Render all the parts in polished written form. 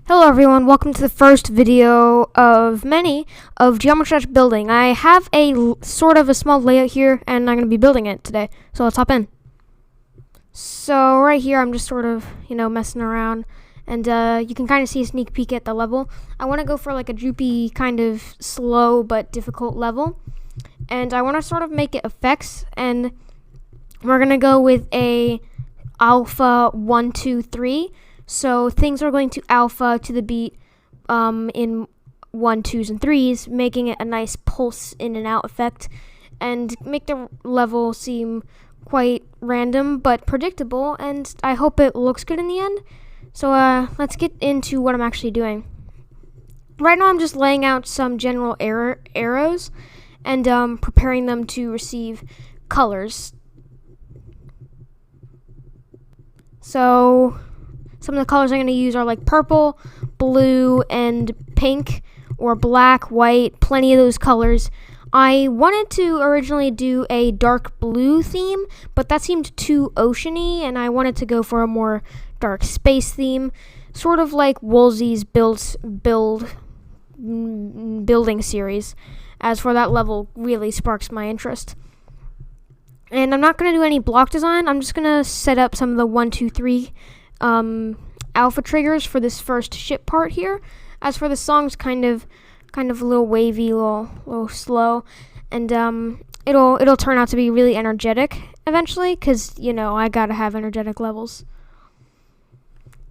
Hello everyone, welcome to the first video of many of Geometry Dash building. I have sort of a small layout here and I'm going to be building it today, so let's hop in. So right here I'm just sort of, messing around and you can kind of see a sneak peek at the level. I want to go for like a droopy kind of slow but difficult level, and I want to sort of make it effects, and we're going to go with a alpha 1, 2, 3. So things are going to alpha to the beat in 1, 2s, and 3s, making it a nice pulse in and out effect, and make the level seem quite random but predictable, and I hope it looks good in the end. So let's get into what I'm actually doing. Right now I'm just laying out some general arrows and preparing them to receive colors. So some of the colors I'm going to use are like purple, blue, and pink, or black, white, plenty of those colors. I wanted to originally do a dark blue theme, but that seemed too oceany, and I wanted to go for a more dark space theme, sort of like Woolsey's building series. As for that level, really sparks my interest. And I'm not going to do any block design. I'm just going to set up some of the 1, 2, 3 alpha triggers for this first ship part here. As for the songs, kind of a little wavy, little slow, and it'll turn out to be really energetic eventually, because I gotta have energetic levels.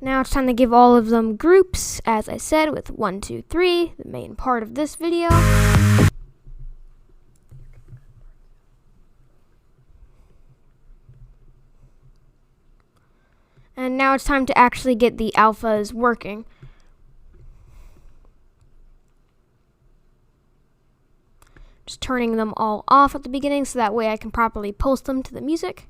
Now it's time to give all of them groups, as I said, with 1, 2, 3, the main part of this video. And now it's time to actually get the alphas working. Just turning them all off at the beginning so that way I can properly pulse them to the music.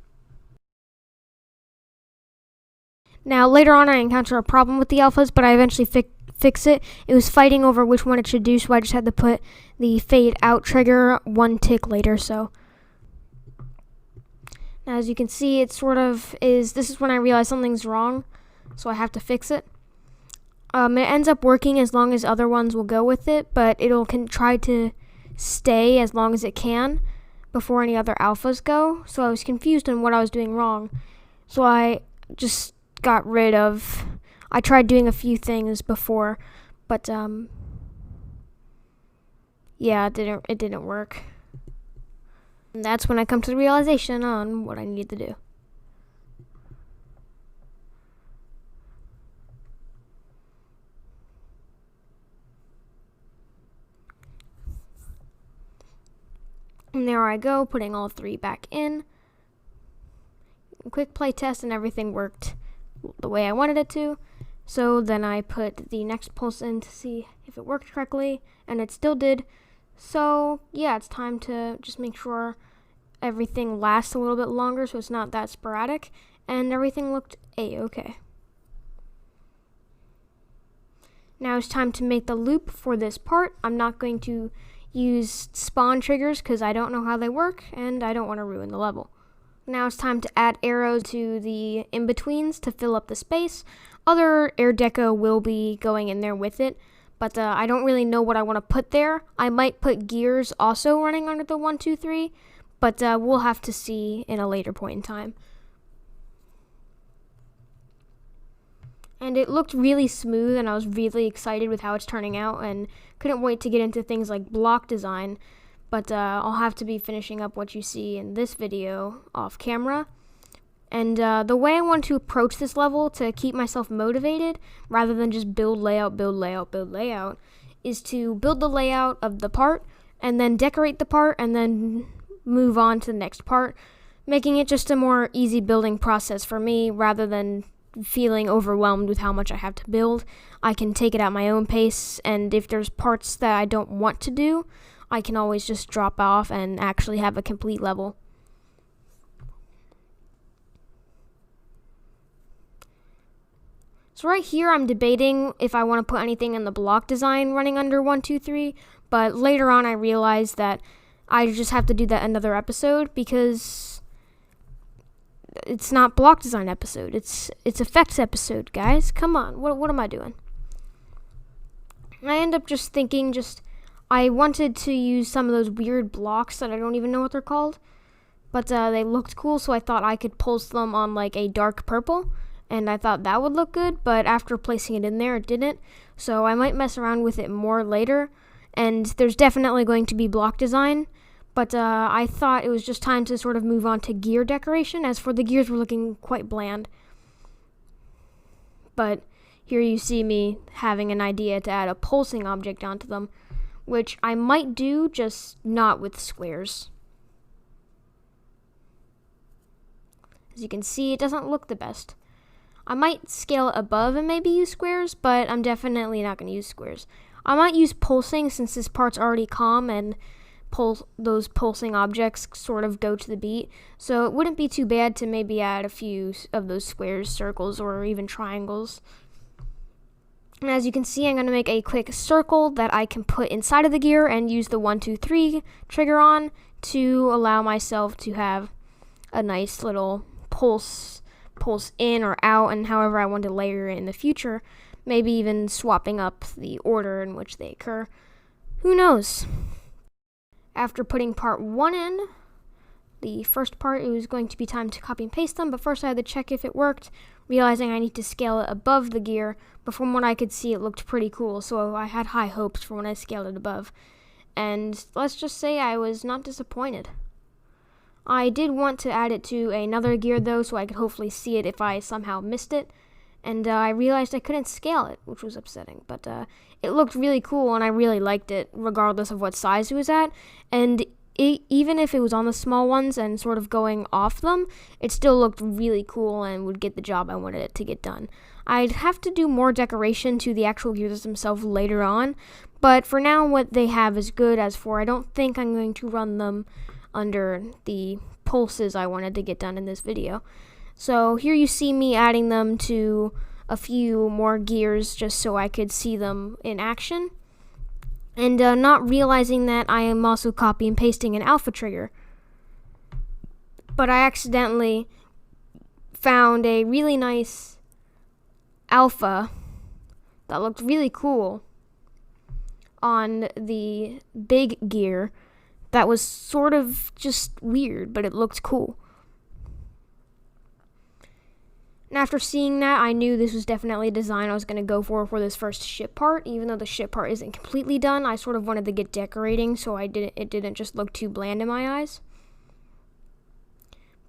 Now later on I encounter a problem with the alphas, but I eventually fix it. It was fighting over which one it should do, so I just had to put the fade out trigger one tick later. So now, as you can see, it sort of is, this is when I realize something's wrong, so I have to fix it. It ends up working as long as other ones will go with it, but can try to stay as long as it can before any other alphas go. So I was confused on what I was doing wrong. So I just got rid of, I tried doing a few things before, but yeah, it didn't work. And that's when I come to the realization on what I needed to do. And there I go, putting all 3 back in. Quick play test, and everything worked the way I wanted it to. So then I put the next pulse in to see if it worked correctly, and it still did. So yeah, it's time to just make sure everything lasts a little bit longer so it's not that sporadic, and everything looked a-okay. Now it's time to make the loop for this part. I'm not going to use spawn triggers because I don't know how they work and I don't want to ruin the level. Now it's time to add arrows to the in-betweens to fill up the space. Other air deco will be going in there with it, but I don't really know what I want to put there. I might put gears also running under the 1, 2, 3, but we'll have to see in a later point in time. And it looked really smooth, and I was really excited with how it's turning out, and couldn't wait to get into things like block design, but I'll have to be finishing up what you see in this video off camera. And the way I want to approach this level to keep myself motivated, rather than just build layout, is to build the layout of the part, and then decorate the part, and then move on to the next part, making it just a more easy building process for me rather than feeling overwhelmed with how much I have to build. I can take it at my own pace, and if there's parts that I don't want to do, I can always just drop off and actually have a complete level. So right here I'm debating if I want to put anything in the block design running under 1, 2, 3, but later on I realized that I just have to do that another episode, because it's not block design episode. It's effects episode, guys. Come on. What am I doing? I end up just thinking, I wanted to use some of those weird blocks that I don't even know what they're called, but they looked cool, so I thought I could pulse them on like a dark purple, and I thought that would look good, but after placing it in there, it didn't, so I might mess around with it more later, and there's definitely going to be block design, but I thought it was just time to sort of move on to gear decoration. As for the gears, were looking quite bland, but here you see me having an idea to add a pulsing object onto them, which I might do, just not with squares. As you can see, it doesn't look the best. I might scale it above and maybe use squares, but I'm definitely not going to use squares. I might use pulsing since this part's already calm and those pulsing objects sort of go to the beat, so it wouldn't be too bad to maybe add a few of those squares, circles, or even triangles. And as you can see, I'm going to make a quick circle that I can put inside of the gear and use the 1, 2, 3 trigger on to allow myself to have a nice little pulse in or out, and however I want to layer it in the future, maybe even swapping up the order in which they occur. Who knows? After putting part 1 in, the first part, it was going to be time to copy and paste them, but first I had to check if it worked, realizing I need to scale it above the gear, but from what I could see it looked pretty cool, so I had high hopes for when I scaled it above, and let's just say I was not disappointed. I did want to add it to another gear though, so I could hopefully see it if I somehow missed it, and I realized I couldn't scale it, which was upsetting, but it looked really cool and I really liked it regardless of what size it was at, and even if it was on the small ones and sort of going off them, it still looked really cool and would get the job I wanted it to get done. I'd have to do more decoration to the actual gears themselves later on, but for now what they have is good. As for, I don't think I'm going to run them under the pulses I wanted to get done in this video. So here you see me adding them to a few more gears just so I could see them in action, and not realizing that I am also copy and pasting an alpha trigger. But I accidentally found a really nice alpha that looked really cool on the big gear that was sort of just weird, but it looked cool. And after seeing that, I knew this was definitely a design I was going to go for this first ship part. Even though the ship part isn't completely done, I sort of wanted to get decorating so it didn't just look too bland in my eyes.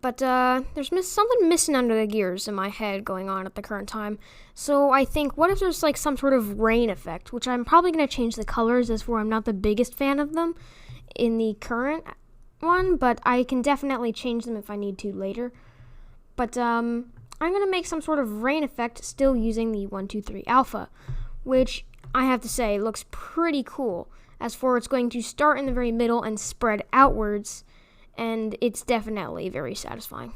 But there's something missing under the gears in my head going on at the current time. So I think, what if there's like some sort of rain effect, which I'm probably going to change the colors, as for I'm not the biggest fan of them in the current one, but I can definitely change them if I need to later. But I'm going to make some sort of rain effect still using the 1, 2, 3 alpha, which I have to say looks pretty cool. As for, it's going to start in the very middle and spread outwards, and it's definitely very satisfying.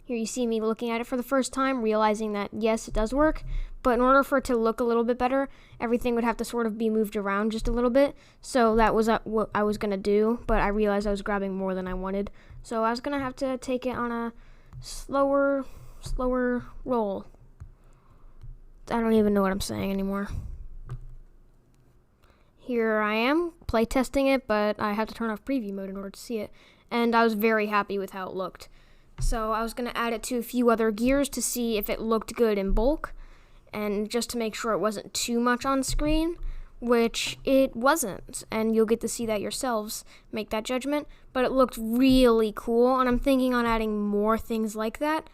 Here you see me looking at it for the first time, realizing that yes, it does work, but in order for it to look a little bit better, everything would have to sort of be moved around just a little bit. So that was what I was going to do, but I realized I was grabbing more than I wanted. So I was going to have to take it on a slower roll. I don't even know what I'm saying anymore. Here I am, playtesting it, but I had to turn off preview mode in order to see it, and I was very happy with how it looked. So I was going to add it to a few other gears to see if it looked good in bulk, and just to make sure it wasn't too much on screen, which it wasn't, and you'll get to see that yourselves, make that judgment, but it looked really cool, and I'm thinking on adding more things like that,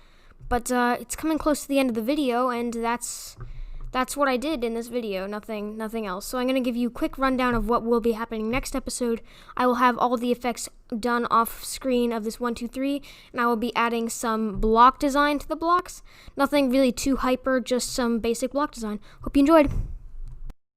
but it's coming close to the end of the video, and that's what I did in this video, nothing else. So I'm going to give you a quick rundown of what will be happening next episode. I will have all the effects done off screen of this 1, 2, 3, and I will be adding some block design to the blocks. Nothing really too hyper, just some basic block design. Hope you enjoyed.